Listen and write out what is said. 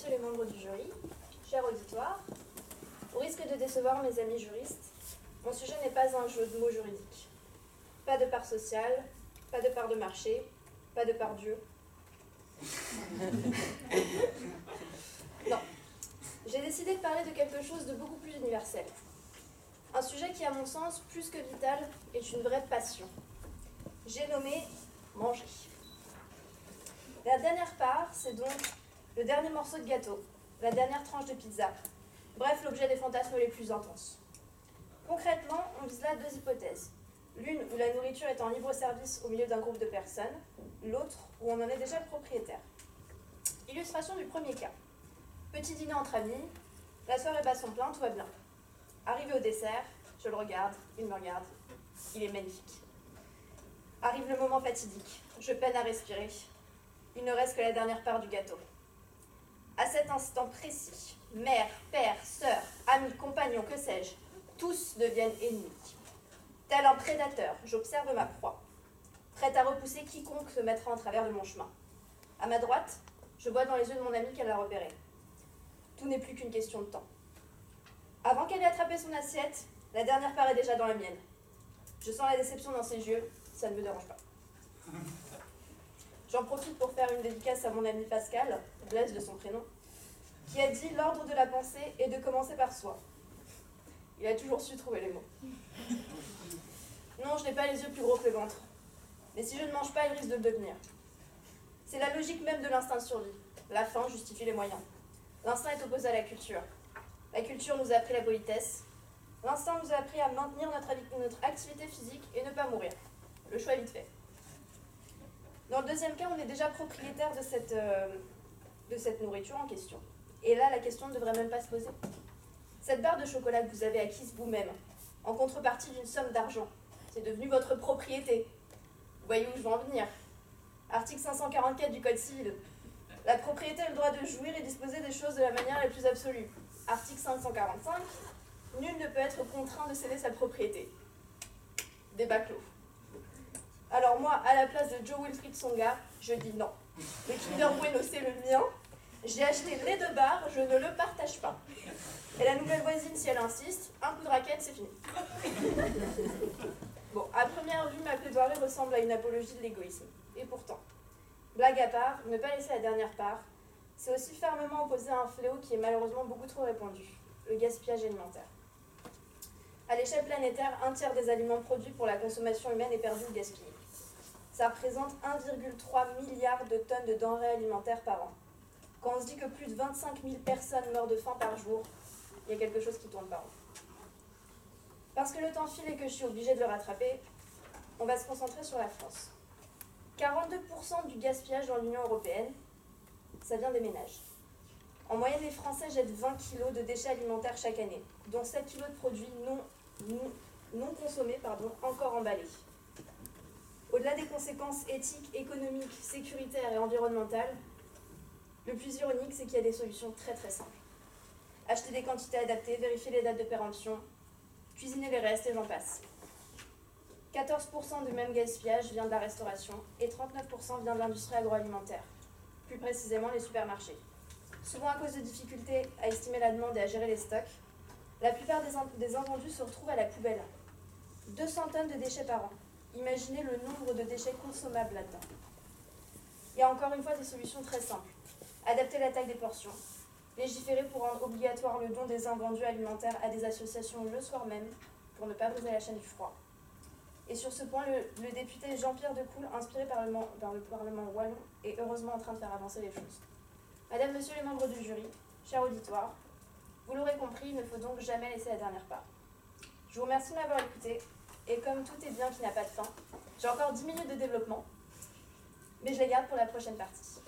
messieurs les membres du jury, cher auditoire, au risque de décevoir mes amis juristes, mon sujet n'est pas un jeu de mots juridique. Pas de part sociale, pas de part de marché, pas de part Dieu. Non, j'ai décidé de parler de quelque chose de beaucoup plus universel. Un sujet qui, à mon sens, plus que vital, est une vraie passion. J'ai nommé manger. La dernière part, c'est donc le dernier morceau de gâteau, la dernière tranche de pizza, bref, l'objet des fantasmes les plus intenses. Concrètement, on vise là deux hypothèses. L'une où la nourriture est en libre service au milieu d'un groupe de personnes, l'autre où on en est déjà le propriétaire. Illustration du premier cas. Petit dîner entre amis, la soirée bat son plein, tout va bien. Arrivé au dessert, je le regarde, il me regarde, il est magnifique. Arrive le moment fatidique, je peine à respirer. Il ne reste que la dernière part du gâteau. À cet instant précis, mère, père, sœur, amis, compagnons, que sais-je, tous deviennent ennemis. Tel un prédateur, j'observe ma proie, prête à repousser quiconque se mettra en travers de mon chemin. À ma droite, je vois dans les yeux de mon amie qu'elle a repéré. Tout n'est plus qu'une question de temps. Avant qu'elle ait attrapé son assiette, la dernière part est déjà dans la mienne. Je sens la déception dans ses yeux, ça ne me dérange pas. J'en profite pour faire une dédicace à mon ami Pascal, Blaise de son prénom, qui a dit « L'ordre de la pensée est de commencer par soi ». Il a toujours su trouver les mots. Non, je n'ai pas les yeux plus gros que le ventre. Mais si je ne mange pas, il risque de le devenir. C'est la logique même de l'instinct de survie. La fin justifie les moyens. L'instinct est opposé à la culture. La culture nous a appris la politesse. L'instinct nous a appris à maintenir notre activité physique et ne pas mourir. Le choix est vite fait. Dans le deuxième cas, on est déjà propriétaire de cette nourriture en question. Et là, la question ne devrait même pas se poser. Cette barre de chocolat que vous avez acquise vous-même, en contrepartie d'une somme d'argent, c'est devenu votre propriété. Vous voyez où je veux en venir. Article 544 du Code civil. La propriété a le droit de jouir et disposer des choses de la manière la plus absolue. Article 545. Nul ne peut être contraint de céder sa propriété. Débat clos. Alors moi, à la place de Joe Wilfried Tsonga, je dis non. Le Kinder Bueno, c'est le mien. J'ai acheté les deux barres, je ne le partage pas. Et la nouvelle voisine, si elle insiste, un coup de raquette, c'est fini. Bon, à première vue, ma plaidoirie ressemble à une apologie de l'égoïsme. Et pourtant, blague à part, ne pas laisser la dernière part, c'est aussi fermement opposé à un fléau qui est malheureusement beaucoup trop répandu, le gaspillage alimentaire. À l'échelle planétaire, un tiers des aliments produits pour la consommation humaine est perdu ou gaspillé. Ça représente 1,3 milliard de tonnes de denrées alimentaires par an. Quand on se dit que plus de 25 000 personnes meurent de faim par jour, il y a quelque chose qui tourne pas rond. Parce que le temps file et que je suis obligée de le rattraper, on va se concentrer sur la France. 42% du gaspillage dans l'Union européenne, ça vient des ménages. En moyenne, les Français jettent 20 kg de déchets alimentaires chaque année, dont 7 kg de produits non consommés, encore emballés. Au-delà des conséquences éthiques, économiques, sécuritaires et environnementales, le plus ironique, c'est qu'il y a des solutions très très simples. Acheter des quantités adaptées, vérifier les dates de péremption, cuisiner les restes et j'en passe. 14% du même gaspillage vient de la restauration et 39% vient de l'industrie agroalimentaire, plus précisément les supermarchés. Souvent à cause de difficultés à estimer la demande et à gérer les stocks, la plupart des invendus se retrouvent à la poubelle. 200 tonnes de déchets par an. Imaginez le nombre de déchets consommables là-dedans. Il y a encore une fois des solutions très simples. Adapter la taille des portions, légiférer pour rendre obligatoire le don des invendus alimentaires à des associations le soir même, pour ne pas briser la chaîne du froid. Et sur ce point, le député Jean-Pierre Decool, inspiré par le Parlement wallon, est heureusement en train de faire avancer les choses. Madame, Monsieur les membres du jury, cher auditoire, vous l'aurez compris, il ne faut donc jamais laisser la dernière part. Je vous remercie de m'avoir écouté, et comme tout est bien qui n'a pas de fin, j'ai encore 10 minutes de développement, mais je les garde pour la prochaine partie.